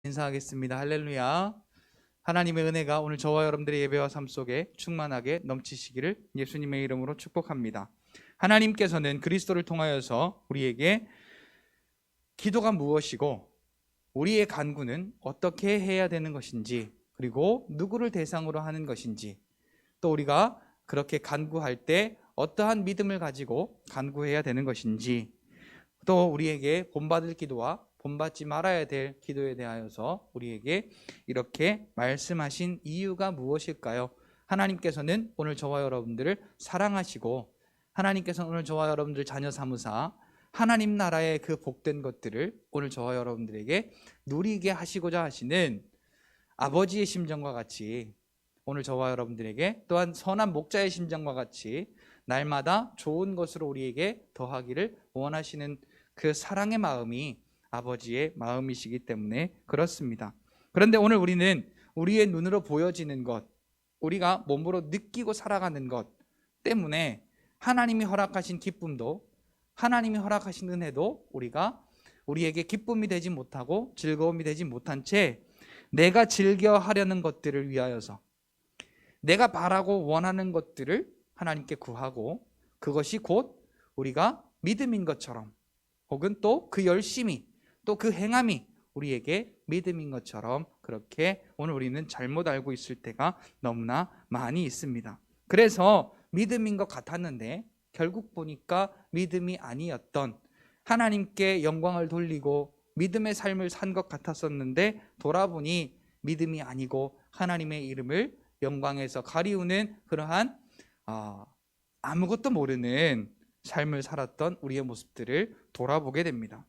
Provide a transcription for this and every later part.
인사하겠습니다. 할렐루야. 하나님의 은혜가 오늘 저와 여러분들의 예배와 삶 속에 충만하게 넘치시기를 예수님의 이름으로 축복합니다. 하나님께서는 그리스도를 통하여서 우리에게 기도가 무엇이고 우리의 간구는 어떻게 해야 되는 것인지, 그리고 누구를 대상으로 하는 것인지, 또 우리가 그렇게 간구할 때 어떠한 믿음을 가지고 간구해야 되는 것인지, 또 우리에게 본받을 기도와 본받지 말아야 될 기도에 대하여서 우리에게 이렇게 말씀하신 이유가 무엇일까요? 하나님께서는 오늘 저와 여러분들을 사랑하시고, 하나님께서는 오늘 저와 여러분들 자녀 삼으사 하나님 나라의 그 복된 것들을 오늘 저와 여러분들에게 누리게 하시고자 하시는 아버지의 심정과 같이, 오늘 저와 여러분들에게 또한 선한 목자의 심정과 같이 날마다 좋은 것으로 우리에게 더하기를 원하시는 그 사랑의 마음이 아버지의 마음이시기 때문에 그렇습니다. 그런데 오늘 우리는 우리의 눈으로 보여지는 것, 우리가 몸으로 느끼고 살아가는 것 때문에 하나님이 허락하신 기쁨도, 하나님이 허락하신 은혜도 우리에게 기쁨이 되지 못하고 즐거움이 되지 못한 채 내가 즐겨 하려는 것들을 위하여서, 내가 바라고 원하는 것들을 하나님께 구하고, 그것이 곧 우리가 믿음인 것처럼, 혹은 또 그 열심이, 또 그 행함이 우리에게 믿음인 것처럼 그렇게 오늘 우리는 잘못 알고 있을 때가 너무나 많이 있습니다. 그래서 믿음인 것 같았는데 결국 보니까 믿음이 아니었던, 하나님께 영광을 돌리고 믿음의 삶을 산 것 같았었는데 돌아보니 믿음이 아니고 하나님의 이름을 영광에서 가리우는 그러한 아무것도 모르는 삶을 살았던 우리의 모습들을 돌아보게 됩니다.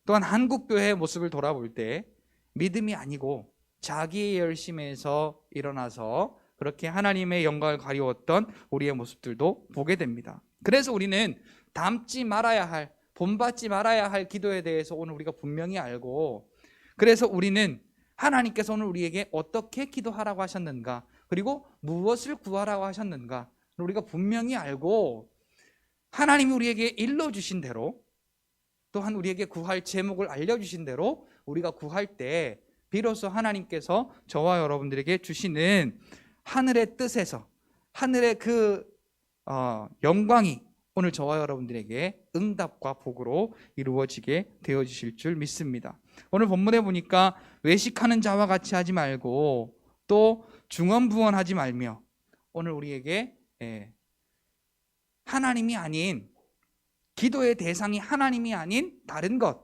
또한 한국교회의 모습을 돌아볼 때 믿음이 아니고 자기의 열심에서 일어나서 그렇게 하나님의 영광을 가리웠던 우리의 모습들도 보게 됩니다. 그래서 우리는 닮지 말아야 할, 본받지 말아야 할 기도에 대해서 오늘 우리가 분명히 알고, 그래서 우리는 하나님께서 오늘 우리에게 어떻게 기도하라고 하셨는가, 그리고 무엇을 구하라고 하셨는가 우리가 분명히 알고, 하나님이 우리에게 일러주신 대로, 또한 우리에게 구할 제목을 알려주신 대로 우리가 구할 때 비로소 하나님께서 저와 여러분들에게 주시는 하늘의 뜻에서, 하늘의 그 영광이 오늘 저와 여러분들에게 응답과 복으로 이루어지게 되어지실 줄 믿습니다. 오늘 본문에 보니까 외식하는 자와 같이 하지 말고 또 중언부언하지 말며, 오늘 우리에게 하나님이 아닌, 기도의 대상이 하나님이 아닌 다른 것,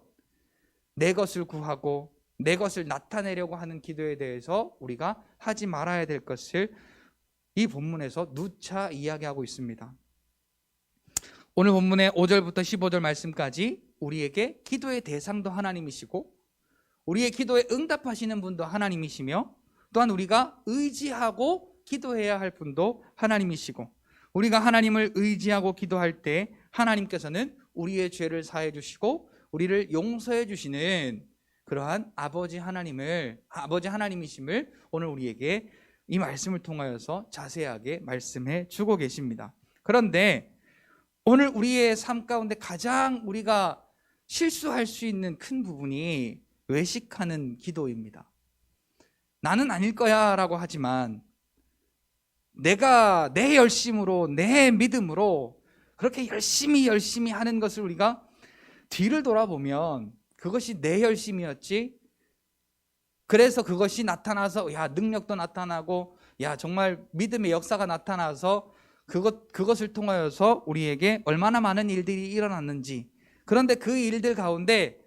내 것을 구하고 내 것을 나타내려고 하는 기도에 대해서 우리가 하지 말아야 될 것을 이 본문에서 누차 이야기하고 있습니다. 오늘 본문의 5절부터 15절 말씀까지 우리에게 기도의 대상도 하나님이시고 우리의 기도에 응답하시는 분도 하나님이시며, 또한 우리가 의지하고 기도해야 할 분도 하나님이시고, 우리가 하나님을 의지하고 기도할 때 하나님께서는 우리의 죄를 사해 주시고 우리를 용서해 주시는 그러한 아버지 하나님이심을 오늘 우리에게 이 말씀을 통하여서 자세하게 말씀해 주고 계십니다. 그런데 오늘 우리의 삶 가운데 가장 우리가 실수할 수 있는 큰 부분이 외식하는 기도입니다. 나는 아닐 거야 라고 하지만 내가 내 열심으로, 내 믿음으로 그렇게 열심히 하는 것을 우리가 뒤를 돌아보면 그것이 내 열심이었지, 그래서 그것이 나타나서 능력도 나타나고 정말 믿음의 역사가 나타나서 그것을 통하여서 우리에게 얼마나 많은 일들이 일어났는지, 그런데 그 일들 가운데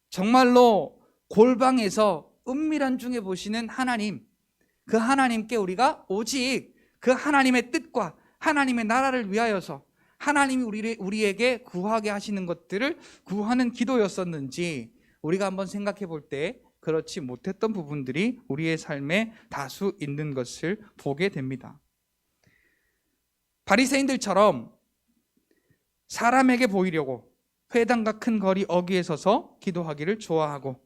정말로 골방에서 은밀한 중에 보시는 하나님, 그 하나님께 우리가 오직 그 하나님의 뜻과 하나님의 나라를 위하여서 하나님이 우리에게 구하게 하시는 것들을 구하는 기도였었는지 우리가 한번 생각해 볼 때 그렇지 못했던 부분들이 우리의 삶에 다수 있는 것을 보게 됩니다. 바리새인들처럼 사람에게 보이려고 회당과 큰 거리 어귀에 서서 기도하기를 좋아하고,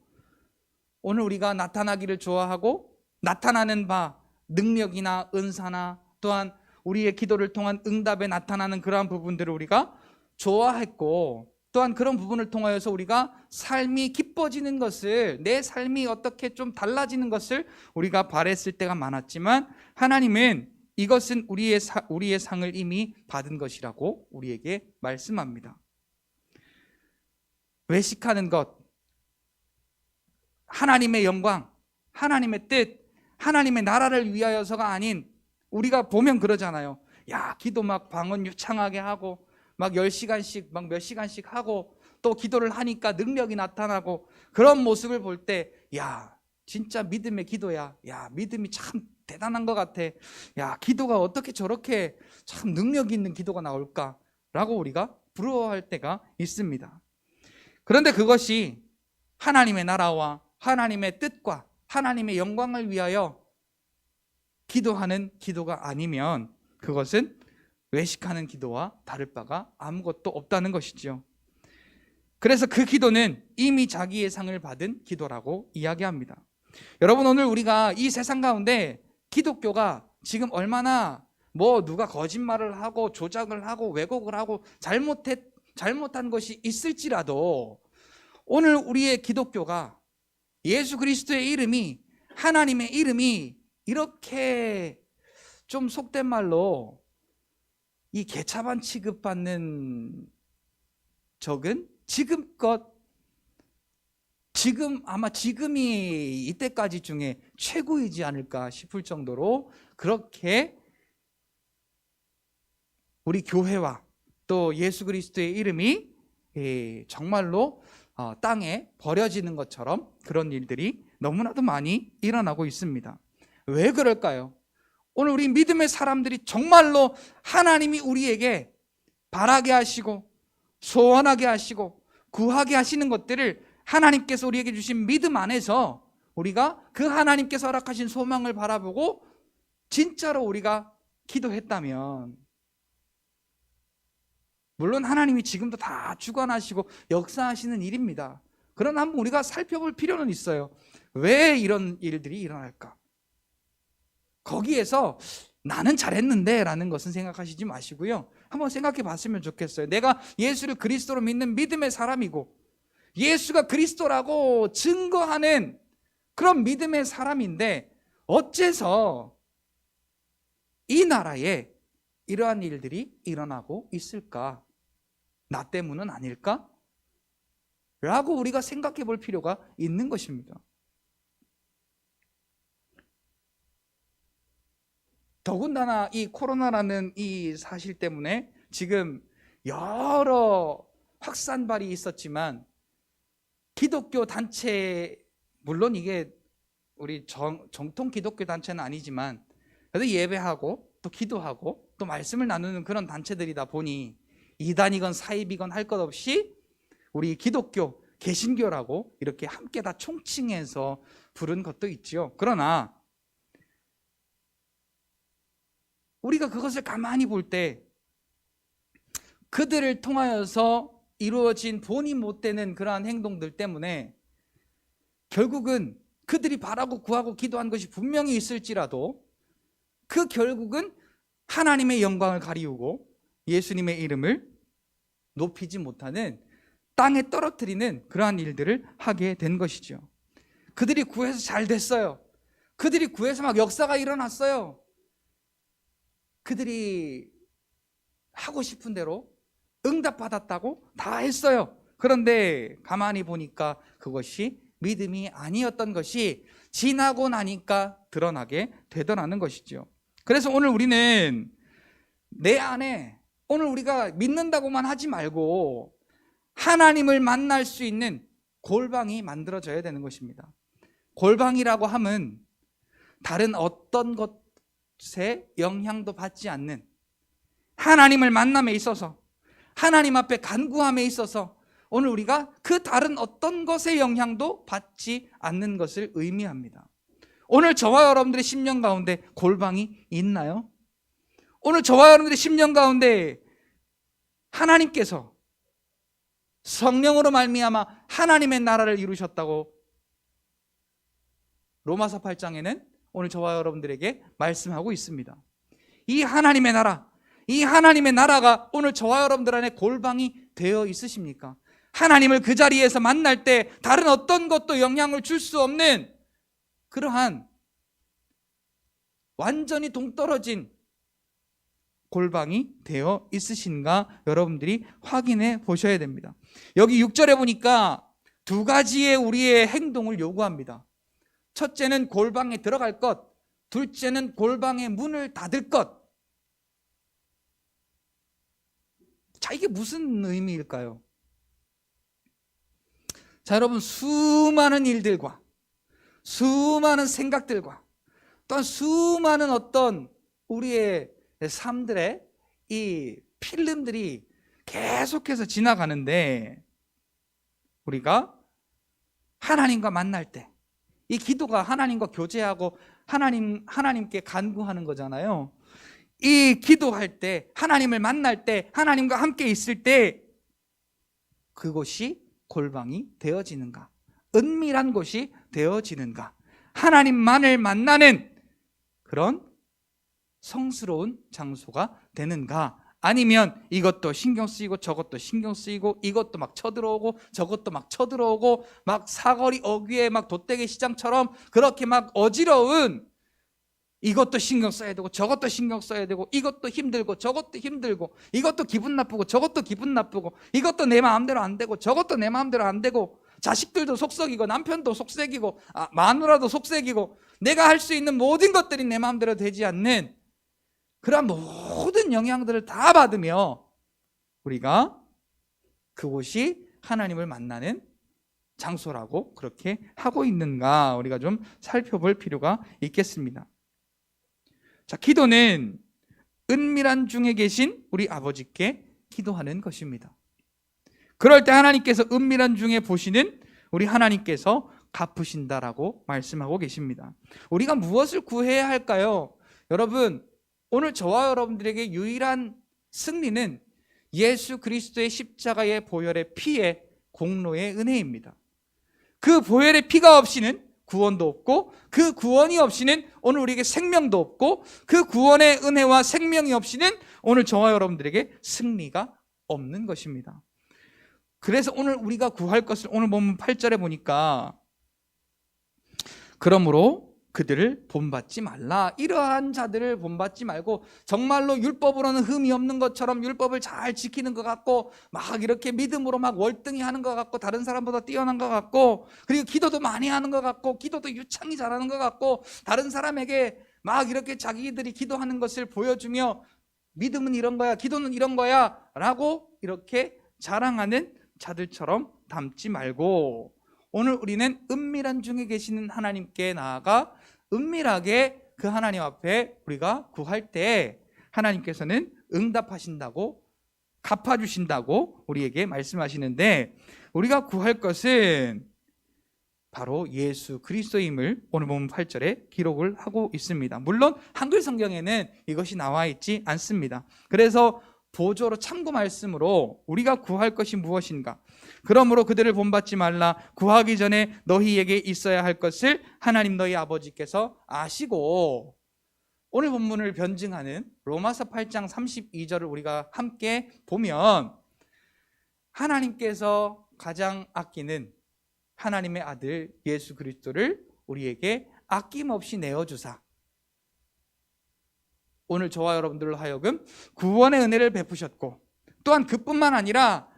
오늘 우리가 나타나기를 좋아하고 나타나는 바 능력이나 은사나 또한 우리의 기도를 통한 응답에 나타나는 그러한 부분들을 우리가 좋아했고, 또한 그런 부분을 통하여서 우리가 삶이 기뻐지는 것을, 내 삶이 어떻게 좀 달라지는 것을 우리가 바랬을 때가 많았지만, 하나님은 이것은 우리의 상을 이미 받은 것이라고 우리에게 말씀합니다. 외식하는 것, 하나님의 영광, 하나님의 뜻, 하나님의 나라를 위하여서가 아닌, 우리가 보면 그러잖아요. 야, 기도 막 방언 유창하게 하고 막 10시간씩 막 몇 시간씩 하고 또 기도를 하니까 능력이 나타나고, 그런 모습을 볼 때 야, 진짜 믿음의 기도야. 야, 믿음이 참 대단한 것 같아. 야, 기도가 어떻게 저렇게 참 능력 있는 기도가 나올까? 라고 우리가 부러워할 때가 있습니다. 그런데 그것이 하나님의 나라와 하나님의 뜻과 하나님의 영광을 위하여 기도하는 기도가 아니면 그것은 외식하는 기도와 다를 바가 아무것도 없다는 것이죠. 그래서 그 기도는 이미 자기의 상을 받은 기도라고 이야기합니다. 여러분, 오늘 우리가 이 세상 가운데 기독교가 지금 얼마나 누가 거짓말을 하고 조작을 하고 왜곡을 하고 잘못한 것이 있을지라도, 오늘 우리의 기독교가 예수 그리스도의 이름이, 하나님의 이름이 이렇게 좀 속된 말로 이 개차반 취급받는 적은 지금이 이때까지 중에 최고이지 않을까 싶을 정도로, 그렇게 우리 교회와 또 예수 그리스도의 이름이 정말로 땅에 버려지는 것처럼 그런 일들이 너무나도 많이 일어나고 있습니다. 왜 그럴까요? 오늘 우리 믿음의 사람들이 정말로 하나님이 우리에게 바라게 하시고 소원하게 하시고 구하게 하시는 것들을 하나님께서 우리에게 주신 믿음 안에서 우리가 그 하나님께서 허락하신 소망을 바라보고 진짜로 우리가 기도했다면, 물론 하나님이 지금도 다 주관하시고 역사하시는 일입니다. 그러나 한번 우리가 살펴볼 필요는 있어요. 왜 이런 일들이 일어날까? 거기에서 나는 잘했는데 라는 것은 생각하시지 마시고요, 한번 생각해 봤으면 좋겠어요. 내가 예수를 그리스도로 믿는 믿음의 사람이고 예수가 그리스도라고 증거하는 그런 믿음의 사람인데, 어째서 이 나라에 이러한 일들이 일어나고 있을까? 나 때문은 아닐까? 라고 우리가 생각해 볼 필요가 있는 것입니다. 더군다나 이 코로나라는 이 사실 때문에 지금 여러 확산발이 있었지만, 기독교 단체, 물론 이게 우리 정통 기독교 단체는 아니지만 그래도 예배하고 또 기도하고 또 말씀을 나누는 그런 단체들이다 보니 이단이건 사입이건 할 것 없이 우리 기독교, 개신교라고 이렇게 함께 다 총칭해서 부른 것도 있죠. 그러나 우리가 그것을 가만히 볼 때 그들을 통하여서 이루어진 본이 못 되는 그러한 행동들 때문에 결국은 그들이 바라고 구하고 기도한 것이 분명히 있을지라도 그 결국은 하나님의 영광을 가리우고 예수님의 이름을 높이지 못하는, 땅에 떨어뜨리는 그러한 일들을 하게 된 것이죠. 그들이 구해서 잘 됐어요. 그들이 구해서 막 역사가 일어났어요. 그들이 하고 싶은 대로 응답받았다고 다 했어요. 그런데 가만히 보니까 그것이 믿음이 아니었던 것이 지나고 나니까 드러나게 되더라는 것이죠. 그래서 오늘 우리는 내 안에, 오늘 우리가 믿는다고만 하지 말고 하나님을 만날 수 있는 골방이 만들어져야 되는 것입니다. 골방이라고 함은 다른 어떤 것에 영향도 받지 않는, 하나님을 만남에 있어서, 하나님 앞에 간구함에 있어서 오늘 우리가 그 다른 어떤 것의 영향도 받지 않는 것을 의미합니다. 오늘 저와 여러분들의 심령 가운데 골방이 있나요? 오늘 저와 여러분들의 심령 가운데 하나님께서 성령으로 말미암아 하나님의 나라를 이루셨다고 로마서 8장에는 오늘 저와 여러분들에게 말씀하고 있습니다. 이 하나님의 나라, 이 하나님의 나라가 오늘 저와 여러분들 안에 골방이 되어 있으십니까? 하나님을 그 자리에서 만날 때 다른 어떤 것도 영향을 줄 수 없는 그러한 완전히 동떨어진 골방이 되어 있으신가 여러분들이 확인해 보셔야 됩니다. 여기 6절에 보니까 두 가지의 우리의 행동을 요구합니다. 첫째는 골방에 들어갈 것, 둘째는 골방의 문을 닫을 것. 자, 이게 무슨 의미일까요? 자, 여러분, 수많은 일들과 수많은 생각들과 또한 수많은 어떤 우리의 삶들의 이 필름들이 계속해서 지나가는데, 우리가 하나님과 만날 때 이 기도가 하나님과 교제하고 하나님께 간구하는 거잖아요. 이 기도할 때, 하나님을 만날 때, 하나님과 함께 있을 때 그곳이 골방이 되어지는가, 은밀한 곳이 되어지는가, 하나님만을 만나는 그런 성스러운 장소가 되는가, 아니면 이것도 신경 쓰이고 저것도 신경 쓰이고 이것도 막 쳐들어오고 저것도 막 쳐들어오고 막 사거리 어귀에 막 돗대기 시장처럼 그렇게 막 어지러운, 이것도 신경 써야 되고 저것도 신경 써야 되고 이것도 힘들고 저것도 힘들고 이것도 기분 나쁘고 저것도 기분 나쁘고 이것도 내 마음대로 안 되고 저것도 내 마음대로 안 되고 자식들도 속썩이고 남편도 속썩이고 마누라도 속썩이고 내가 할 수 있는 모든 것들이 내 마음대로 되지 않는 그러한 모든 영향들을 다 받으며 우리가 그곳이 하나님을 만나는 장소라고 그렇게 하고 있는가, 우리가 좀 살펴볼 필요가 있겠습니다. 자, 기도는 은밀한 중에 계신 우리 아버지께 기도하는 것입니다. 그럴 때 하나님께서 은밀한 중에 보시는 우리 하나님께서 갚으신다라고 말씀하고 계십니다. 우리가 무엇을 구해야 할까요? 여러분, 오늘 저와 여러분들에게 유일한 승리는 예수 그리스도의 십자가의 보혈의 피의 공로의 은혜입니다. 그 보혈의 피가 없이는 구원도 없고, 그 구원이 없이는 오늘 우리에게 생명도 없고, 그 구원의 은혜와 생명이 없이는 오늘 저와 여러분들에게 승리가 없는 것입니다. 그래서 오늘 우리가 구할 것을 오늘 보면 8절에 보니까 그러므로 그들을 본받지 말라. 이러한 자들을 본받지 말고 정말로 율법으로는 흠이 없는 것처럼 율법을 잘 지키는 것 같고 막 이렇게 믿음으로 막 월등히 하는 것 같고 다른 사람보다 뛰어난 것 같고 그리고 기도도 많이 하는 것 같고 기도도 유창히 잘하는 것 같고 다른 사람에게 막 이렇게 자기들이 기도하는 것을 보여주며 믿음은 이런 거야, 기도는 이런 거야 라고 이렇게 자랑하는 자들처럼 담지 말고 오늘 우리는 은밀한 중에 계시는 하나님께 나아가 은밀하게 그 하나님 앞에 우리가 구할 때 하나님께서는 응답하신다고, 갚아주신다고 우리에게 말씀하시는데, 우리가 구할 것은 바로 예수 그리스도임을 오늘 보면 8절에 기록을 하고 있습니다. 물론 한글 성경에는 이것이 나와 있지 않습니다. 그래서 보조로 참고 말씀으로 우리가 구할 것이 무엇인가, 그러므로 그들을 본받지 말라. 구하기 전에 너희에게 있어야 할 것을 하나님 너희 아버지께서 아시고, 오늘 본문을 변증하는 로마서 8장 32절을 우리가 함께 보면 하나님께서 가장 아끼는 하나님의 아들 예수 그리스도를 우리에게 아낌없이 내어주사 오늘 저와 여러분들로 하여금 구원의 은혜를 베푸셨고, 또한 그뿐만 아니라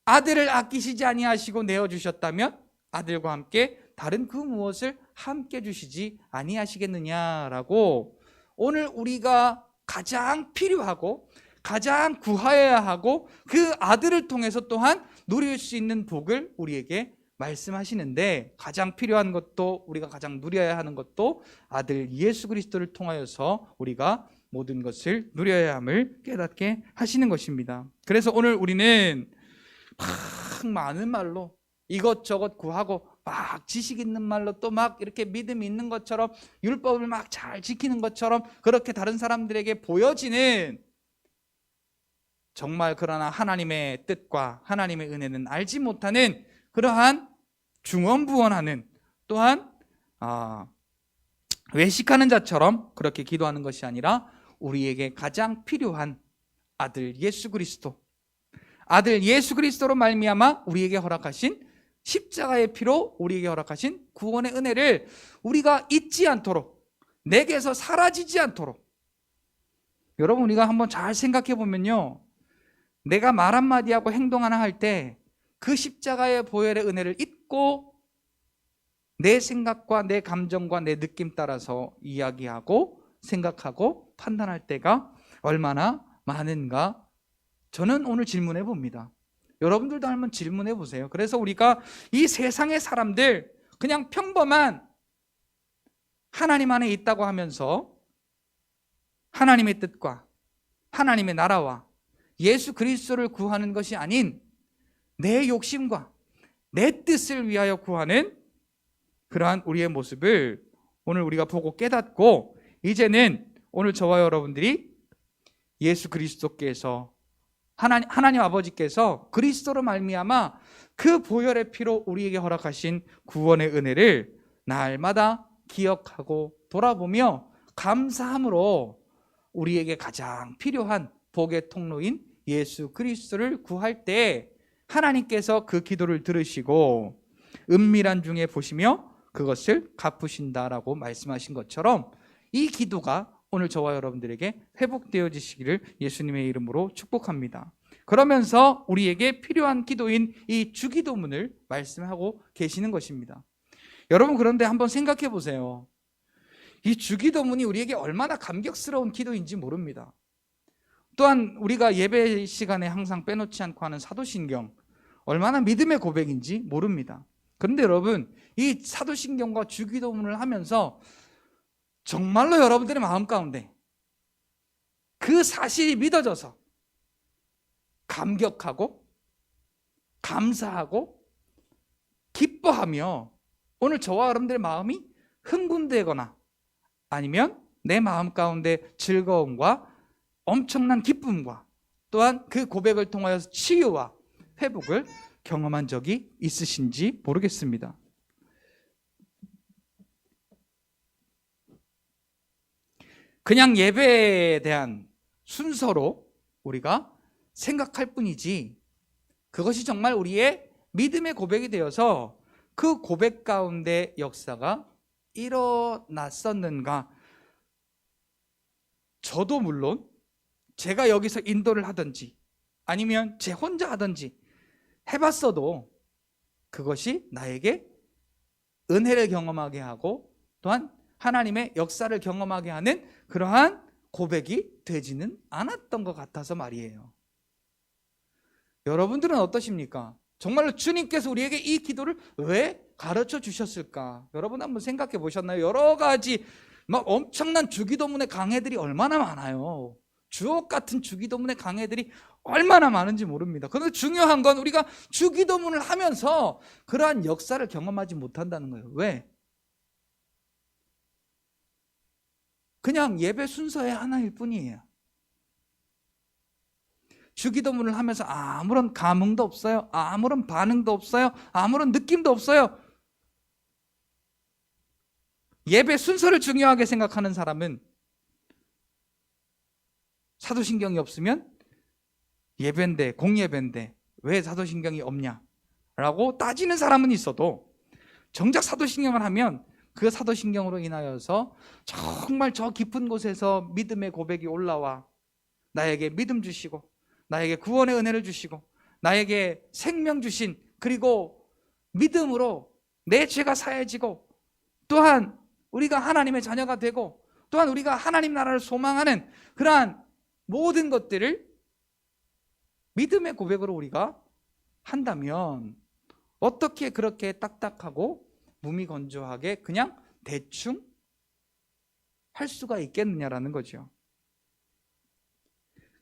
아들을 아끼시지 아니하시고 내어주셨다면 아들과 함께 다른 그 무엇을 함께 주시지 아니하시겠느냐라고, 오늘 우리가 가장 필요하고 가장 구하여야 하고 그 아들을 통해서 또한 누릴 수 있는 복을 우리에게 말씀하시는데, 가장 필요한 것도 우리가 가장 누려야 하는 것도 아들 예수 그리스도를 통하여서 우리가 모든 것을 누려야 함을 깨닫게 하시는 것입니다. 그래서 오늘 우리는 막 많은 말로 이것저것 구하고 막 지식 있는 말로 또 막 이렇게 믿음이 있는 것처럼 율법을 막 잘 지키는 것처럼 그렇게 다른 사람들에게 보여지는, 정말 그러나 하나님의 뜻과 하나님의 은혜는 알지 못하는 그러한 중언부언하는, 또한 외식하는 자처럼 그렇게 기도하는 것이 아니라 우리에게 가장 필요한 아들 예수 그리스도, 아들 예수 그리스도로 말미암아 우리에게 허락하신 십자가의 피로 우리에게 허락하신 구원의 은혜를 우리가 잊지 않도록, 내게서 사라지지 않도록. 여러분, 우리가 한번 잘 생각해 보면요, 내가 말 한마디 하고 행동 하나 할 때 그 십자가의 보혈의 은혜를 잊고 내 생각과 내 감정과 내 느낌 따라서 이야기하고 생각하고 판단할 때가 얼마나 많은가, 저는 오늘 질문해 봅니다. 여러분들도 한번 질문해 보세요. 그래서 우리가 이 세상의 사람들, 그냥 평범한 하나님 안에 있다고 하면서 하나님의 뜻과 하나님의 나라와 예수 그리스도를 구하는 것이 아닌 내 욕심과 내 뜻을 위하여 구하는 그러한 우리의 모습을 오늘 우리가 보고 깨닫고, 이제는 오늘 저와 여러분들이 예수 그리스도께서 하나님 아버지께서 그리스도로 말미암아 그 보혈의 피로 우리에게 허락하신 구원의 은혜를 날마다 기억하고 돌아보며 감사함으로 우리에게 가장 필요한 복의 통로인 예수 그리스도를 구할 때 하나님께서 그 기도를 들으시고 은밀한 중에 보시며 그것을 갚으신다라고 말씀하신 것처럼, 이 기도가 오늘 저와 여러분들에게 회복되어지시기를 예수님의 이름으로 축복합니다. 그러면서 우리에게 필요한 기도인 이 주기도문을 말씀하고 계시는 것입니다. 여러분, 그런데 한번 생각해 보세요. 이 주기도문이 우리에게 얼마나 감격스러운 기도인지 모릅니다. 또한 우리가 예배 시간에 항상 빼놓지 않고 하는 사도신경, 얼마나 믿음의 고백인지 모릅니다. 그런데 여러분, 이 사도신경과 주기도문을 하면서 정말로 여러분들의 마음 가운데 그 사실이 믿어져서 감격하고 감사하고 기뻐하며 오늘 저와 여러분들의 마음이 흥분되거나 아니면 내 마음 가운데 즐거움과 엄청난 기쁨과 또한 그 고백을 통하여서 치유와 회복을 경험한 적이 있으신지 모르겠습니다. 그냥 예배에 대한 순서로 우리가 생각할 뿐이지, 그것이 정말 우리의 믿음의 고백이 되어서 그 고백 가운데 역사가 일어났었는가. 저도 물론 제가 여기서 인도를 하든지 아니면 제 혼자 하든지 해봤어도 그것이 나에게 은혜를 경험하게 하고 또한 하나님의 역사를 경험하게 하는 그러한 고백이 되지는 않았던 것 같아서 말이에요. 여러분들은 어떠십니까? 정말로 주님께서 우리에게 이 기도를 왜 가르쳐 주셨을까? 여러분 한번 생각해 보셨나요? 여러 가지 막 엄청난 주기도문의 강해들이 얼마나 많아요. 주옥 같은 주기도문의 강해들이 얼마나 많은지 모릅니다. 그런데 중요한 건 우리가 주기도문을 하면서 그러한 역사를 경험하지 못한다는 거예요. 왜? 그냥 예배 순서의 하나일 뿐이에요. 주기도문을 하면서 아무런 감흥도 없어요. 아무런 반응도 없어요. 아무런 느낌도 없어요. 예배 순서를 중요하게 생각하는 사람은 사도신경이 없으면 예배인데, 공예배인데 왜 사도신경이 없냐라고 따지는 사람은 있어도, 정작 사도신경을 하면 그 사도신경으로 인하여서 정말 저 깊은 곳에서 믿음의 고백이 올라와 나에게 믿음 주시고 나에게 구원의 은혜를 주시고 나에게 생명 주신, 그리고 믿음으로 내 죄가 사해지고 또한 우리가 하나님의 자녀가 되고 또한 우리가 하나님 나라를 소망하는 그러한 모든 것들을 믿음의 고백으로 우리가 한다면 어떻게 그렇게 딱딱하고 무미건조하게 그냥 대충 할 수가 있겠느냐라는 거죠.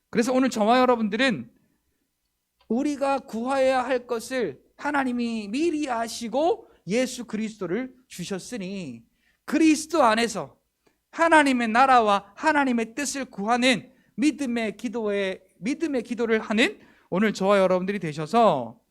그래서 오늘 저와 여러분들은 우리가 구하여야 할 것을 하나님이 미리 아시고 예수 그리스도를 주셨으니 그리스도 안에서 하나님의 나라와 하나님의 뜻을 구하는 믿음의 기도를 하는 오늘 저와 여러분들이 되셔서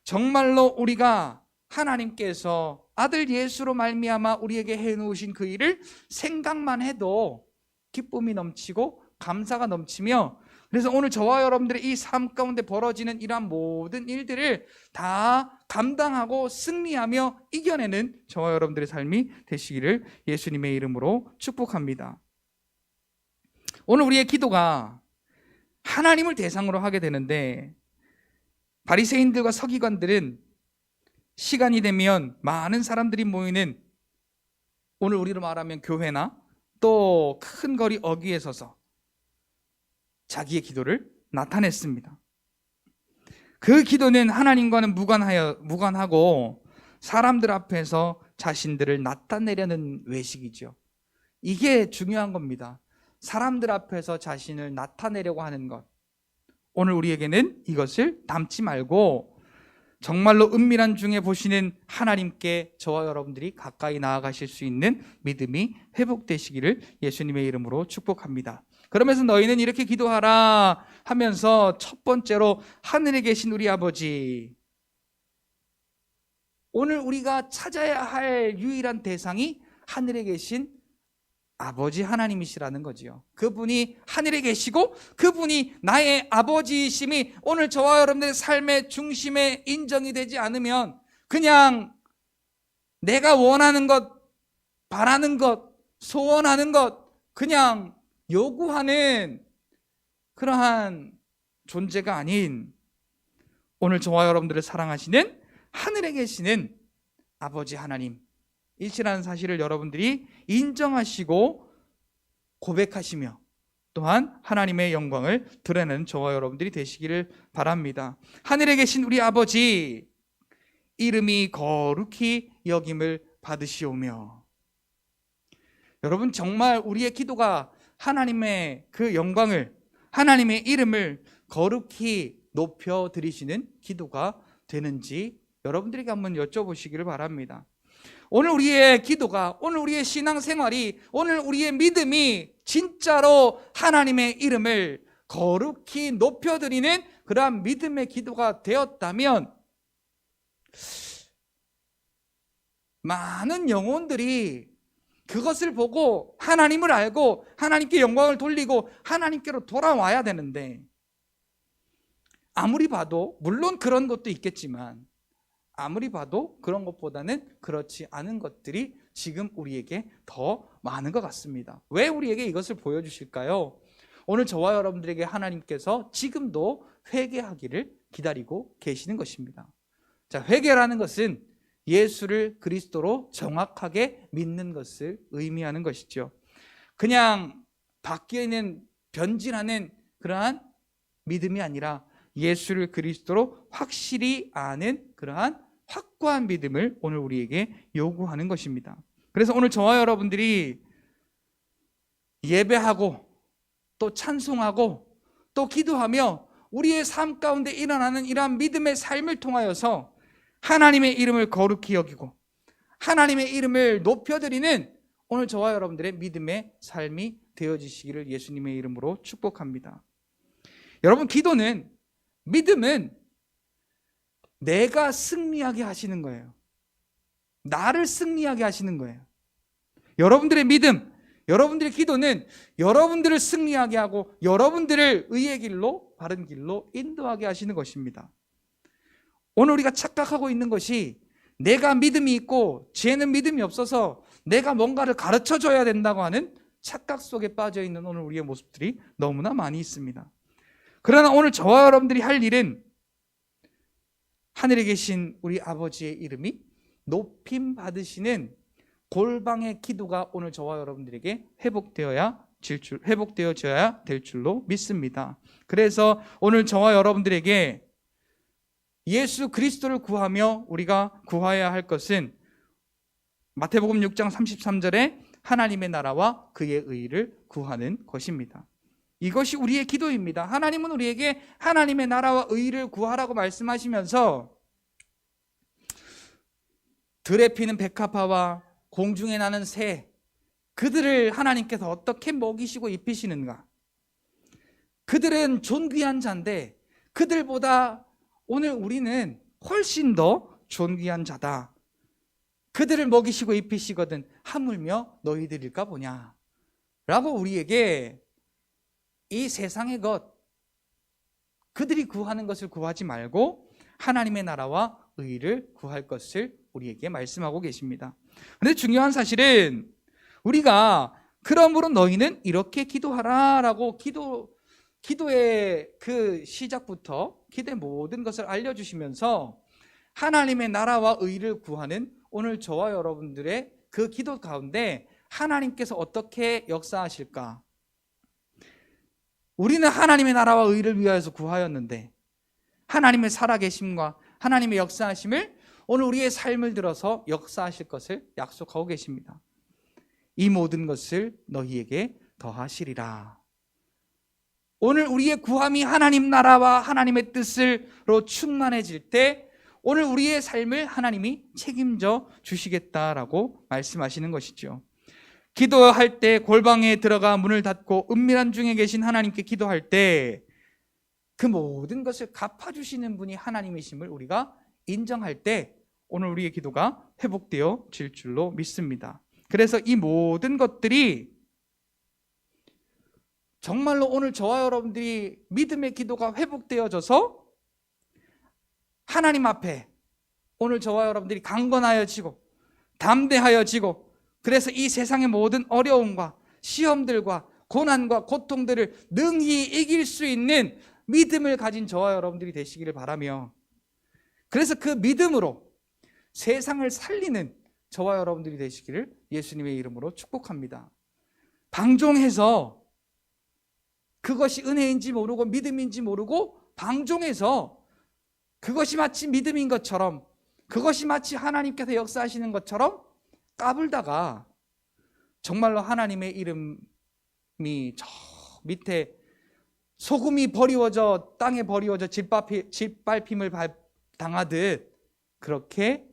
정말로 우리가 하나님께서 아들 예수로 말미암아 우리에게 해놓으신 그 일을 생각만 해도 기쁨이 넘치고 감사가 넘치며 그래서 오늘 저와 여러분들의 이 삶 가운데 벌어지는 이러한 모든 일들을 다 감당하고 승리하며 이겨내는 저와 여러분들의 삶이 되시기를 예수님의 이름으로 축복합니다. 오늘 우리의 기도가 하나님을 대상으로 하게 되는데, 바리새인들과 서기관들은 시간이 되면 많은 사람들이 모이는, 오늘 우리로 말하면 교회나 또 큰 거리 어귀에 서서 자기의 기도를 나타냈습니다. 그 기도는 하나님과는 무관하고 사람들 앞에서 자신들을 나타내려는 외식이죠. 이게 중요한 겁니다. 사람들 앞에서 자신을 나타내려고 하는 것. 오늘 우리에게는 이것을 담지 말고 정말로 은밀한 중에 보시는 하나님께 저와 여러분들이 가까이 나아가실 수 있는 믿음이 회복되시기를 예수님의 이름으로 축복합니다. 그러면서 너희는 이렇게 기도하라 하면서 첫 번째로 하늘에 계신 우리 아버지, 오늘 우리가 찾아야 할 유일한 대상이 하늘에 계신 아버지 하나님이시라는 거지요. 그분이 하늘에 계시고 그분이 나의 아버지이심이 오늘 저와 여러분들의 삶의 중심에 인정이 되지 않으면 그냥 내가 원하는 것, 바라는 것, 소원하는 것, 그냥 요구하는 그러한 존재가 아닌 오늘 저와 여러분들을 사랑하시는 하늘에 계시는 아버지 하나님 이시라는 사실을 여러분들이 인정하시고 고백하시며 또한 하나님의 영광을 드러내는 저와 여러분들이 되시기를 바랍니다. 하늘에 계신 우리 아버지, 이름이 거룩히 여김을 받으시오며. 여러분, 정말 우리의 기도가 하나님의 그 영광을, 하나님의 이름을 거룩히 높여드리시는 기도가 되는지 여러분들에게 한번 여쭤보시기를 바랍니다. 오늘 우리의 기도가, 오늘 우리의 신앙생활이, 오늘 우리의 믿음이 진짜로 하나님의 이름을 거룩히 높여드리는 그러한 믿음의 기도가 되었다면 많은 영혼들이 그것을 보고 하나님을 알고 하나님께 영광을 돌리고 하나님께로 돌아와야 되는데, 아무리 봐도 물론 그런 것도 있겠지만 아무리 봐도 그런 것보다는 그렇지 않은 것들이 지금 우리에게 더 많은 것 같습니다. 왜 우리에게 이것을 보여주실까요? 오늘 저와 여러분들에게 하나님께서 지금도 회개하기를 기다리고 계시는 것입니다. 자, 회개라는 것은 예수를 그리스도로 정확하게 믿는 것을 의미하는 것이죠. 그냥 바뀌는 변질하는 그러한 믿음이 아니라 예수를 그리스도로 확실히 아는 그러한 확고한 믿음을 오늘 우리에게 요구하는 것입니다. 그래서 오늘 저와 여러분들이 예배하고 또 찬송하고 또 기도하며 우리의 삶 가운데 일어나는 이러한 믿음의 삶을 통하여서 하나님의 이름을 거룩히 여기고 하나님의 이름을 높여드리는 오늘 저와 여러분들의 믿음의 삶이 되어지시기를 예수님의 이름으로 축복합니다. 여러분, 기도는, 믿음은 내가 승리하게 하시는 거예요. 나를 승리하게 하시는 거예요. 여러분들의 믿음, 여러분들의 기도는 여러분들을 승리하게 하고 여러분들을 의의 길로, 바른 길로 인도하게 하시는 것입니다. 오늘 우리가 착각하고 있는 것이 내가 믿음이 있고 쟤는 믿음이 없어서 내가 뭔가를 가르쳐줘야 된다고 하는 착각 속에 빠져 있는 오늘 우리의 모습들이 너무나 많이 있습니다. 그러나 오늘 저와 여러분들이 할 일은 하늘에 계신 우리 아버지의 이름이 높임 받으시는 골방의 기도가 오늘 저와 여러분들에게 회복되어져야 될 줄로 믿습니다. 그래서 오늘 저와 여러분들에게 예수 그리스도를 구하며 우리가 구해야 할 것은 마태복음 6장 33절에 하나님의 나라와 그의 의를 구하는 것입니다. 이것이 우리의 기도입니다. 하나님은 우리에게 하나님의 나라와 의를 구하라고 말씀하시면서 들에 피는 백합화와 공중에 나는 새, 그들을 하나님께서 어떻게 먹이시고 입히시는가? 그들은 존귀한 자인데 그들보다 오늘 우리는 훨씬 더 존귀한 자다. 그들을 먹이시고 입히시거든 하물며 너희들일까 보냐? 라고 우리에게 이 세상의 것, 그들이 구하는 것을 구하지 말고 하나님의 나라와 의를 구할 것을 우리에게 말씀하고 계십니다. 그런데 중요한 사실은 우리가 그러므로 너희는 이렇게 기도하라라고 기도의 그 시작부터 기도의 모든 것을 알려주시면서 하나님의 나라와 의를 구하는 오늘 저와 여러분들의 그 기도 가운데 하나님께서 어떻게 역사하실까? 우리는 하나님의 나라와 의를 위하여서 구하였는데 하나님의 살아계심과 하나님의 역사하심을 오늘 우리의 삶을 들어서 역사하실 것을 약속하고 계십니다. 이 모든 것을 너희에게 더하시리라. 오늘 우리의 구함이 하나님 나라와 하나님의 뜻으로 충만해질 때 오늘 우리의 삶을 하나님이 책임져 주시겠다라고 말씀하시는 것이죠. 기도할 때 골방에 들어가 문을 닫고 은밀한 중에 계신 하나님께 기도할 때 그 모든 것을 갚아주시는 분이 하나님이심을 우리가 인정할 때 오늘 우리의 기도가 회복되어질 줄로 믿습니다. 그래서 이 모든 것들이 정말로 오늘 저와 여러분들이 믿음의 기도가 회복되어져서 하나님 앞에 오늘 저와 여러분들이 강건하여지고 담대하여지고 그래서 이 세상의 모든 어려움과 시험들과 고난과 고통들을 능히 이길 수 있는 믿음을 가진 저와 여러분들이 되시기를 바라며 그래서 그 믿음으로 세상을 살리는 저와 여러분들이 되시기를 예수님의 이름으로 축복합니다. 방종해서 그것이 은혜인지 모르고 믿음인지 모르고 방종해서 그것이 마치 믿음인 것처럼 그것이 마치 하나님께서 역사하시는 것처럼 까불다가 정말로 하나님의 이름이 저 밑에 소금이 버리워져 땅에 버리워져 짓밟힘을 당하듯 그렇게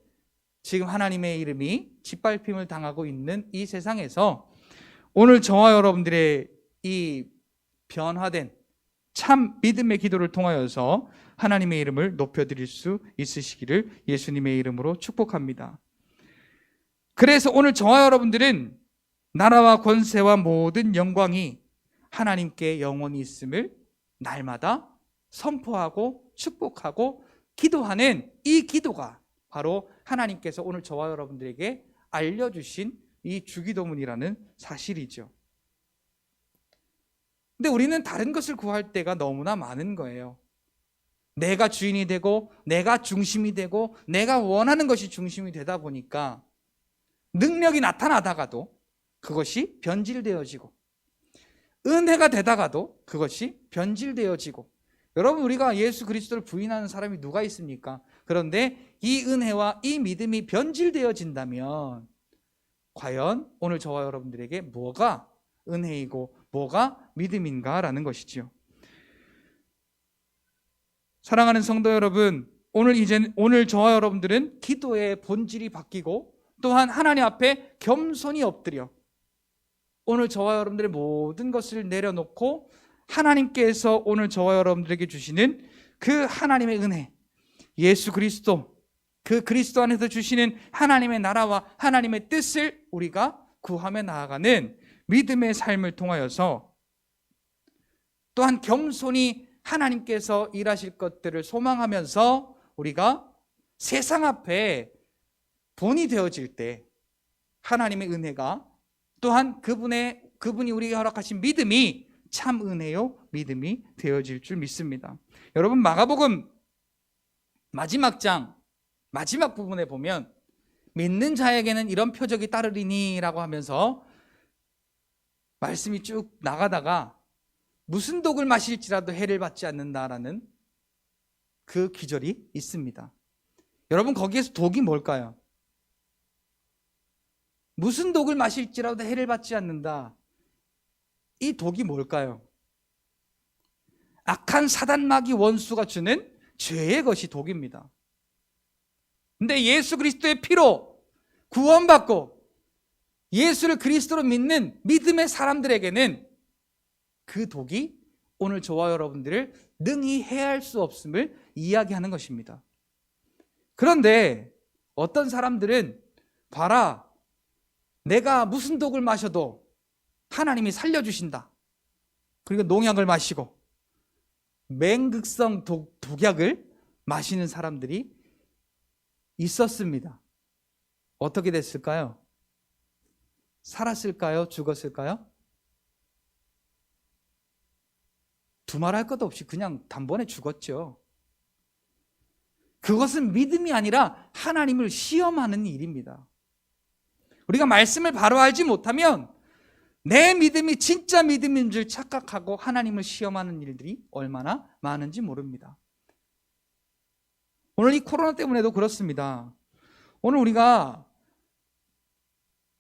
지금 하나님의 이름이 짓밟힘을 당하고 있는 이 세상에서 오늘 저와 여러분들의 이 변화된 참 믿음의 기도를 통하여서 하나님의 이름을 높여드릴 수 있으시기를 예수님의 이름으로 축복합니다. 그래서 오늘 저와 여러분들은 나라와 권세와 모든 영광이 하나님께 영원히 있음을 날마다 선포하고 축복하고 기도하는 이 기도가 바로 하나님께서 오늘 저와 여러분들에게 알려주신 이 주기도문이라는 사실이죠. 근데 우리는 다른 것을 구할 때가 너무나 많은 거예요. 내가 주인이 되고 내가 중심이 되고 내가 원하는 것이 중심이 되다 보니까 능력이 나타나다가도 그것이 변질되어지고 은혜가 되다가도 그것이 변질되어지고 여러분 우리가 예수 그리스도를 부인하는 사람이 누가 있습니까? 그런데 이 은혜와 이 믿음이 변질되어진다면 과연 오늘 저와 여러분들에게 뭐가 은혜이고 뭐가 믿음인가라는 것이지요. 사랑하는 성도 여러분, 오늘 저와 여러분들은 기도의 본질이 바뀌고 또한 하나님 앞에 겸손히 엎드려 오늘 저와 여러분들의 모든 것을 내려놓고 하나님께서 오늘 저와 여러분들에게 주시는 그 하나님의 은혜, 예수 그리스도, 그 그리스도 안에서 주시는 하나님의 나라와 하나님의 뜻을 우리가 구하며 나아가는 믿음의 삶을 통하여서 또한 겸손히 하나님께서 일하실 것들을 소망하면서 우리가 세상 앞에 본이 되어질 때 하나님의 은혜가 또한 그분이 우리에게 허락하신 믿음이 참 은혜요 믿음이 되어질 줄 믿습니다. 여러분 마가복음 마지막 장 마지막 부분에 보면 믿는 자에게는 이런 표적이 따르리니라고 하면서 말씀이 쭉 나가다가 무슨 독을 마실지라도 해를 받지 않는다라는 그 기절이 있습니다. 여러분 거기에서 독이 뭘까요? 무슨 독을 마실지라도 해를 받지 않는다. 이 독이 뭘까요? 악한 사단마귀 원수가 주는 죄의 것이 독입니다. 근데 예수 그리스도의 피로 구원받고 예수를 그리스도로 믿는 믿음의 사람들에게는 그 독이 오늘 저와 여러분들을 능히 해할 수 없음을 이야기하는 것입니다. 그런데 어떤 사람들은 봐라, 내가 무슨 독을 마셔도 하나님이 살려주신다. 그리고 농약을 마시고 맹극성 독약을 마시는 사람들이 있었습니다. 어떻게 됐을까요? 살았을까요? 죽었을까요? 두말할 것도 없이 그냥 단번에 죽었죠. 그것은 믿음이 아니라 하나님을 시험하는 일입니다. 우리가 말씀을 바로 알지 못하면 내 믿음이 진짜 믿음인 줄 착각하고 하나님을 시험하는 일들이 얼마나 많은지 모릅니다. 오늘 이 코로나 때문에도 그렇습니다. 오늘 우리가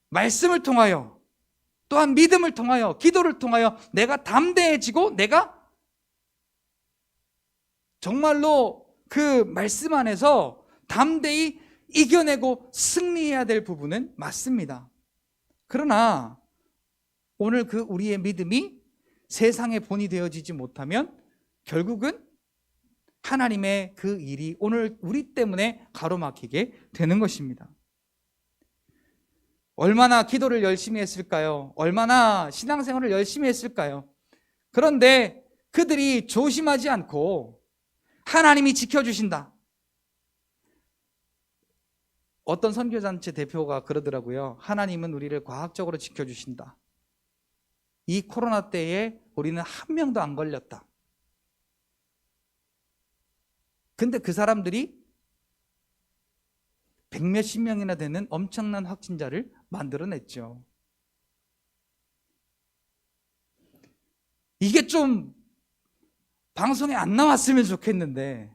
말씀을 통하여 또한 믿음을 통하여 기도를 통하여 내가 담대해지고 내가 정말로 그 말씀 안에서 담대히 이겨내고 승리해야 될 부분은 맞습니다. 그러나 오늘 그 우리의 믿음이 세상의 본이 되어지지 못하면 결국은 하나님의 그 일이 오늘 우리 때문에 가로막히게 되는 것입니다. 얼마나 기도를 열심히 했을까요? 얼마나 신앙생활을 열심히 했을까요? 그런데 그들이 조심하지 않고 하나님이 지켜주신다. 어떤 선교단체 대표가 그러더라고요. 하나님은 우리를 과학적으로 지켜주신다. 이 코로나 때에 우리는 한 명도 안 걸렸다. 근데 그 사람들이 백몇십 명이나 되는 엄청난 확진자를 만들어냈죠. 이게 좀 방송에 안 나왔으면 좋겠는데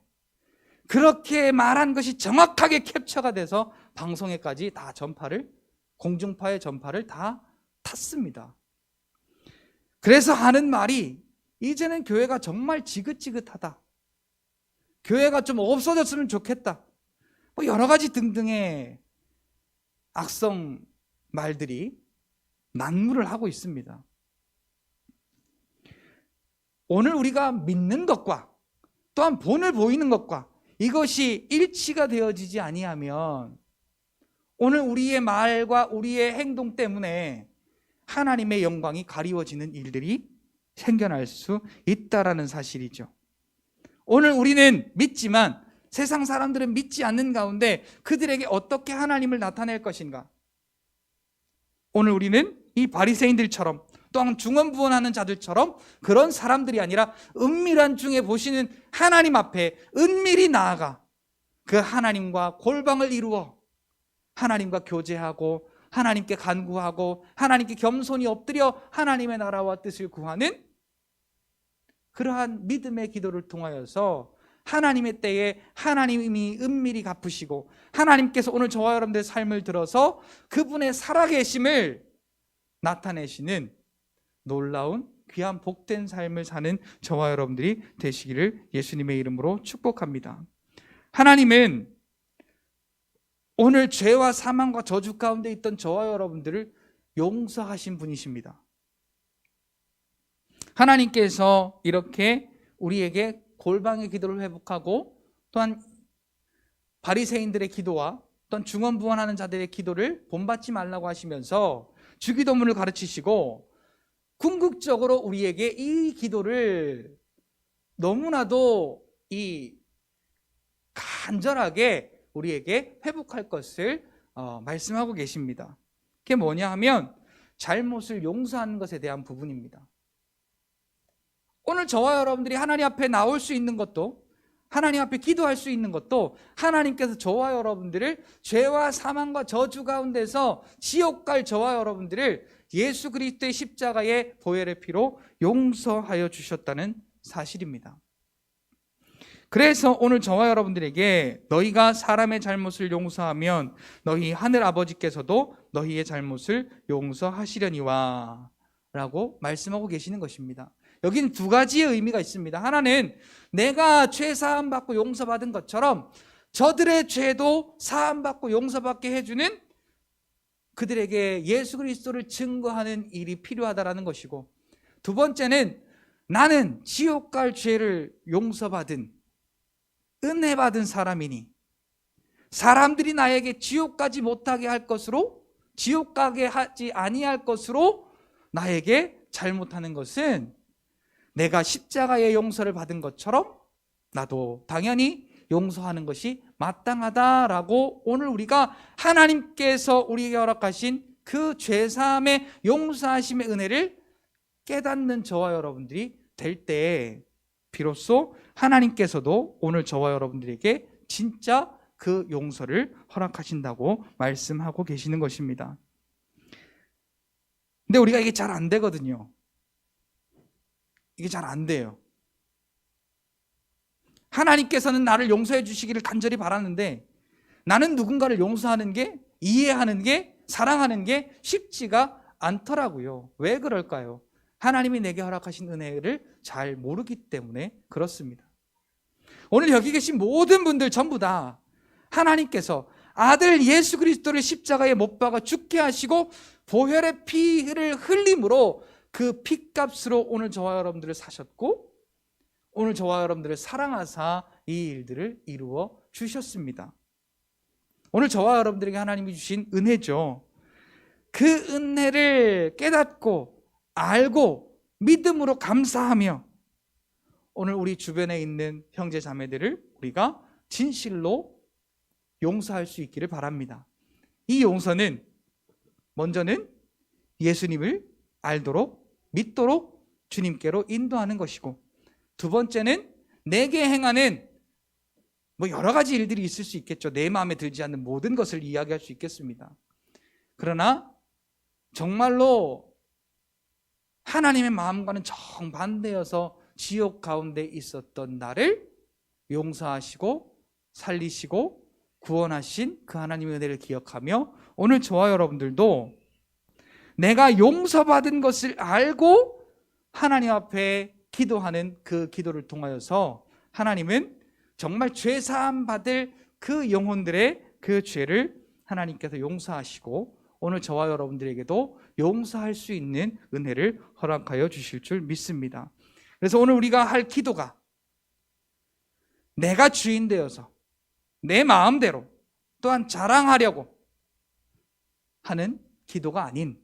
그렇게 말한 것이 정확하게 캡처가 돼서 방송에까지 다 공중파의 전파를 다 탔습니다. 그래서 하는 말이 이제는 교회가 정말 지긋지긋하다. 교회가 좀 없어졌으면 좋겠다. 뭐 여러 가지 등등의 악성 말들이 난무를 하고 있습니다. 오늘 우리가 믿는 것과 또한 본을 보이는 것과 이것이 일치가 되어지지 아니하면 오늘 우리의 말과 우리의 행동 때문에 하나님의 영광이 가리워지는 일들이 생겨날 수 있다라는 사실이죠. 오늘 우리는 믿지만 세상 사람들은 믿지 않는 가운데 그들에게 어떻게 하나님을 나타낼 것인가? 오늘 우리는 이 바리새인들처럼 또한 중언부언하는 자들처럼 그런 사람들이 아니라 은밀한 중에 보시는 하나님 앞에 은밀히 나아가 그 하나님과 골방을 이루어 하나님과 교제하고 하나님께 간구하고 하나님께 겸손히 엎드려 하나님의 나라와 뜻을 구하는 그러한 믿음의 기도를 통하여서 하나님의 때에 하나님이 은밀히 갚으시고 하나님께서 오늘 저와 여러분들의 삶을 들어서 그분의 살아계심을 나타내시는 놀라운 귀한 복된 삶을 사는 저와 여러분들이 되시기를 예수님의 이름으로 축복합니다. 하나님은 오늘 죄와 사망과 저주 가운데 있던 저와 여러분들을 용서하신 분이십니다. 하나님께서 이렇게 우리에게 골방의 기도를 회복하고 또한 바리새인들의 기도와 또한 중언부언하는 자들의 기도를 본받지 말라고 하시면서 주기도문을 가르치시고 궁극적으로 우리에게 이 기도를 너무나도 간절하게 우리에게 회복할 것을 말씀하고 계십니다. 그게 뭐냐 하면 잘못을 용서하는 것에 대한 부분입니다. 오늘 저와 여러분들이 하나님 앞에 나올 수 있는 것도 하나님 앞에 기도할 수 있는 것도 하나님께서 저와 여러분들을 죄와 사망과 저주 가운데서 지옥 갈 저와 여러분들을 예수 그리스도의 십자가의 보혈의 피로 용서하여 주셨다는 사실입니다. 그래서 오늘 저와 여러분들에게 너희가 사람의 잘못을 용서하면 너희 하늘 아버지께서도 너희의 잘못을 용서하시려니와 라고 말씀하고 계시는 것입니다. 여기는 두 가지의 의미가 있습니다. 하나는 내가 죄 사함 받고 용서받은 것처럼 저들의 죄도 사함 받고 용서받게 해주는 그들에게 예수 그리스도를 증거하는 일이 필요하다라는 것이고, 두 번째는 나는 지옥 갈 죄를 용서받은 은혜 받은 사람이니 사람들이 나에게 지옥 가지 못하게 할 것으로, 지옥 가게 하지 아니할 것으로 나에게 잘못하는 것은 내가 십자가의 용서를 받은 것처럼 나도 당연히 용서하는 것이 마땅하다라고 오늘 우리가 하나님께서 우리에게 허락하신 그 죄사함의 용서하심의 은혜를 깨닫는 저와 여러분들이 될 때 비로소 하나님께서도 오늘 저와 여러분들에게 진짜 그 용서를 허락하신다고 말씀하고 계시는 것입니다. 근데 우리가 이게 잘 안 되거든요. 이게 잘 안 돼요. 하나님께서는 나를 용서해 주시기를 간절히 바라는데 나는 누군가를 용서하는 게, 이해하는 게, 사랑하는 게 쉽지가 않더라고요. 왜 그럴까요? 하나님이 내게 허락하신 은혜를 잘 모르기 때문에 그렇습니다. 오늘 여기 계신 모든 분들 전부 다 하나님께서 아들 예수 그리스도를 십자가에 못 박아 죽게 하시고 보혈의 피를 흘림으로 그 피값으로 오늘 저와 여러분들을 사셨고 오늘 저와 여러분들을 사랑하사 이 일들을 이루어 주셨습니다. 오늘 저와 여러분들에게 하나님이 주신 은혜죠. 그 은혜를 깨닫고 알고 믿음으로 감사하며 오늘 우리 주변에 있는 형제 자매들을 우리가 진실로 용서할 수 있기를 바랍니다. 이 용서는 먼저는 예수님을 알도록 믿도록 주님께로 인도하는 것이고, 두 번째는 내게 행하는 여러 가지 일들이 있을 수 있겠죠. 내 마음에 들지 않는 모든 것을 이야기할 수 있겠습니다. 그러나 정말로 하나님의 마음과는 정반대여서 지옥 가운데 있었던 나를 용서하시고 살리시고 구원하신 그 하나님의 은혜를 기억하며 오늘 저와 여러분들도 내가 용서받은 것을 알고 하나님 앞에 기도하는 그 기도를 통하여서 하나님은 정말 죄사함 받을 그 영혼들의 그 죄를 하나님께서 용서하시고 오늘 저와 여러분들에게도 용서할 수 있는 은혜를 허락하여 주실 줄 믿습니다. 그래서 오늘 우리가 할 기도가 내가 주인 되어서 내 마음대로 또한 자랑하려고 하는 기도가 아닌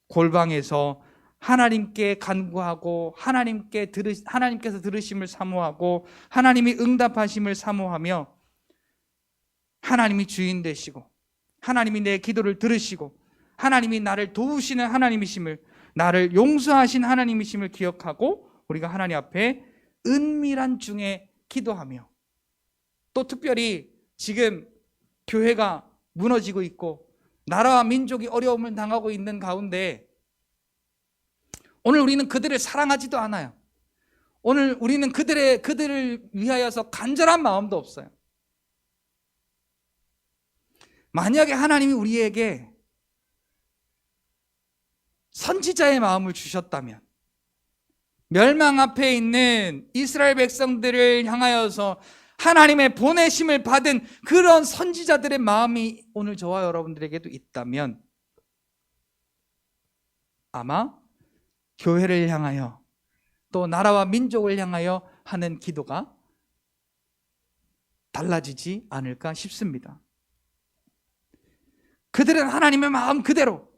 골방에서 하나님께 간구하고 하나님께서 들으심을 사모하고 하나님이 응답하심을 사모하며 하나님이 주인 되시고 하나님이 내 기도를 들으시고 하나님이 나를 도우시는 하나님이심을, 나를 용서하신 하나님이심을 기억하고 우리가 하나님 앞에 은밀한 중에 기도하며 또 특별히 지금 교회가 무너지고 있고 나라와 민족이 어려움을 당하고 있는 가운데 오늘 우리는 그들을 사랑하지도 않아요. 오늘 우리는 그들을 위하여서 간절한 마음도 없어요. 만약에 하나님이 우리에게 선지자의 마음을 주셨다면 멸망 앞에 있는 이스라엘 백성들을 향하여서 하나님의 보내심을 받은 그런 선지자들의 마음이 오늘 저와 여러분들에게도 있다면 아마 교회를 향하여 또 나라와 민족을 향하여 하는 기도가 달라지지 않을까 싶습니다. 그들은 하나님의 마음 그대로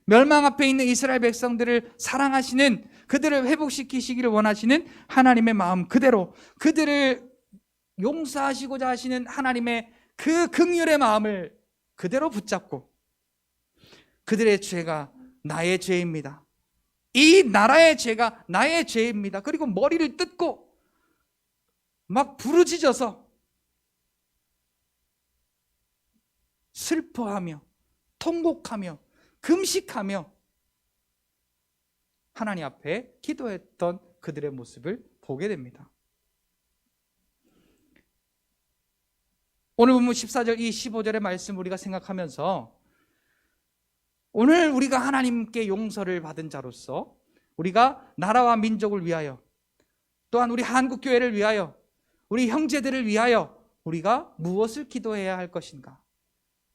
멸망 앞에 있는 이스라엘 백성들을 사랑하시는, 그들을 회복시키시기를 원하시는 하나님의 마음 그대로, 그들을 용서하시고자 하시는 하나님의 그 긍휼의 마음을 그대로 붙잡고 그들의 죄가 나의 죄입니다, 이 나라의 죄가 나의 죄입니다, 그리고 머리를 뜯고 막 부르짖어서 슬퍼하며 통곡하며 금식하며 하나님 앞에 기도했던 그들의 모습을 보게 됩니다. 오늘 본문 14절 이 15절의 말씀 우리가 생각하면서 오늘 우리가 하나님께 용서를 받은 자로서 우리가 나라와 민족을 위하여 또한 우리 한국교회를 위하여 우리 형제들을 위하여 우리가 무엇을 기도해야 할 것인가?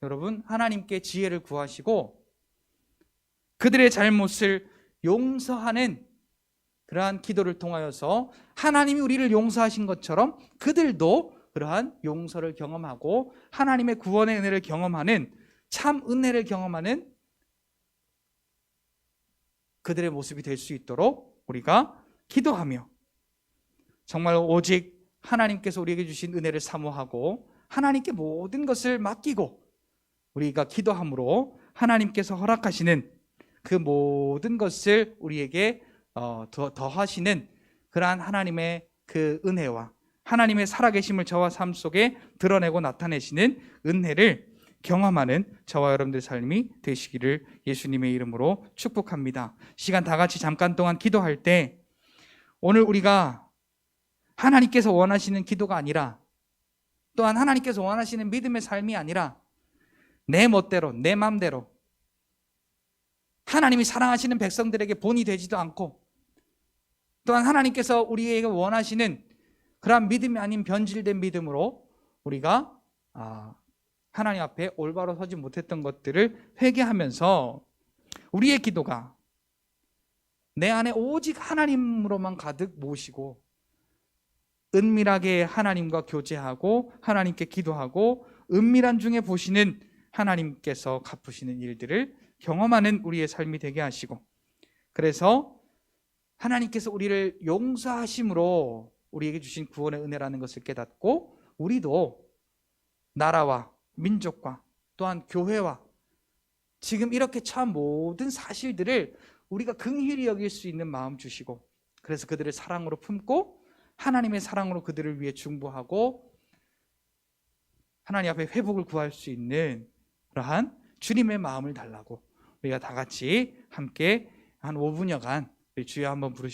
여러분, 하나님께 지혜를 구하시고 그들의 잘못을 용서하는 그러한 기도를 통하여서 하나님이 우리를 용서하신 것처럼 그들도 그러한 용서를 경험하고 하나님의 구원의 은혜를 경험하는, 참 은혜를 경험하는 그들의 모습이 될 수 있도록 우리가 기도하며 정말 오직 하나님께서 우리에게 주신 은혜를 사모하고 하나님께 모든 것을 맡기고 우리가 기도함으로 하나님께서 허락하시는 그 모든 것을 우리에게 더하시는 그러한 하나님의 그 은혜와 하나님의 살아계심을 저와 삶 속에 드러내고 나타내시는 은혜를 경험하는 저와 여러분들의 삶이 되시기를 예수님의 이름으로 축복합니다. 시간 다 같이 잠깐 동안 기도할 때 오늘 우리가 하나님께서 원하시는 기도가 아니라 또한 하나님께서 원하시는 믿음의 삶이 아니라 내 멋대로 내 마음대로 하나님이 사랑하시는 백성들에게 본이 되지도 않고 또한 하나님께서 우리에게 원하시는 그러한 믿음이 아닌 변질된 믿음으로 우리가 하나님 앞에 올바로 서지 못했던 것들을 회개하면서 우리의 기도가 내 안에 오직 하나님으로만 가득 모시고 은밀하게 하나님과 교제하고 하나님께 기도하고 은밀한 중에 보시는 하나님께서 갚으시는 일들을 경험하는 우리의 삶이 되게 하시고 그래서 하나님께서 우리를 용서하심으로 우리에게 주신 구원의 은혜라는 것을 깨닫고 우리도 나라와 민족과 또한 교회와 지금 이렇게 처한 모든 사실들을 우리가 긍휼히 여길 수 있는 마음 주시고 그래서 그들을 사랑으로 품고 하나님의 사랑으로 그들을 위해 중보하고 하나님 앞에 회복을 구할 수 있는 그러한 주님의 마음을 달라고 우리가 다 같이 함께 한 5분여간 우리 주여 한번 부르시고